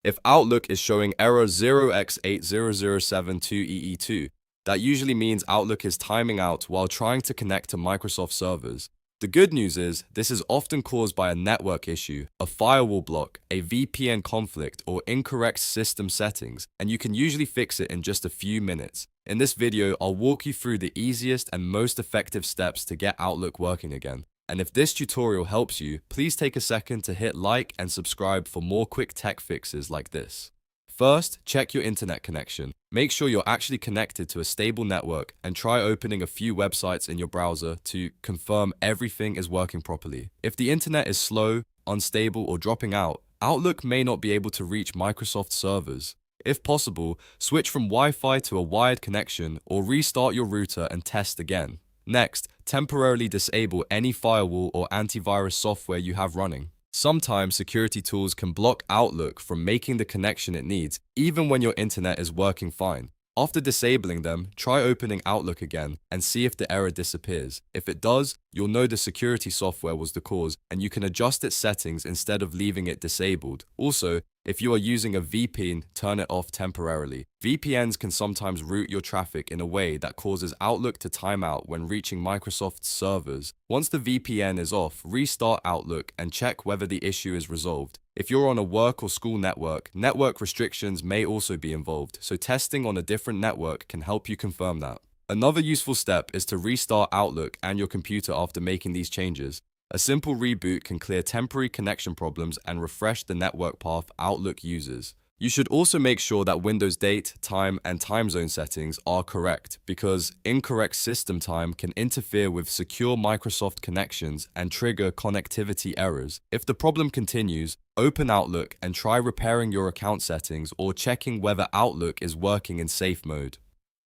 If Outlook is showing error 0x80072Ee2, that usually means Outlook is timing out while trying to connect to Microsoft servers. The good news is, this is often caused by a network issue, a firewall block, a VPN conflict, or incorrect system settings, and you can usually fix it in just a few minutes. In this video, I'll walk you through the easiest and most effective steps to get Outlook working again. And if this tutorial helps you, please take a second to hit like and subscribe for more quick tech fixes like this. First, check your internet connection. Make sure you're actually connected to a stable network and try opening a few websites in your browser to confirm everything is working properly. If the internet is slow, unstable, or dropping out, Outlook may not be able to reach Microsoft servers. If possible, switch from Wi-Fi to a wired connection or restart your router and test again. Next, temporarily disable any firewall or antivirus software you have running. Sometimes security tools can block Outlook from making the connection it needs, even when your internet is working fine. After disabling them, try opening Outlook again and see if the error disappears. If it does, you'll know the security software was the cause and you can adjust its settings instead of leaving it disabled. Also, if you are using a VPN, turn it off temporarily. VPNs can sometimes route your traffic in a way that causes Outlook to time out when reaching Microsoft's servers. Once the VPN is off, restart Outlook and check whether the issue is resolved. If you're on a work or school network, network restrictions may also be involved, so testing on a different network can help you confirm that. Another useful step is to restart Outlook and your computer after making these changes. A simple reboot can clear temporary connection problems and refresh the network path Outlook uses. You should also make sure that Windows date, time, and time zone settings are correct, because incorrect system time can interfere with secure Microsoft connections and trigger connectivity errors. If the problem continues, open Outlook and try repairing your account settings or checking whether Outlook is working in safe mode.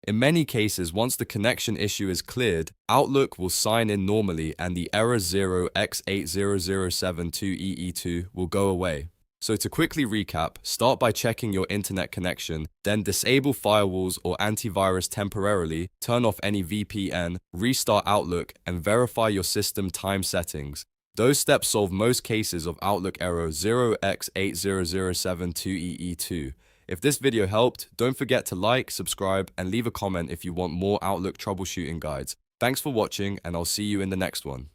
In many cases, once the connection issue is cleared, Outlook will sign in normally and the error 0x80072Ee2 will go away. So to quickly recap, start by checking your internet connection, then disable firewalls or antivirus temporarily, turn off any VPN, restart Outlook, and verify your system time settings. Those steps solve most cases of Outlook error 0x80072Ee2. If this video helped, don't forget to like, subscribe, and leave a comment if you want more Outlook troubleshooting guides. Thanks for watching, and I'll see you in the next one.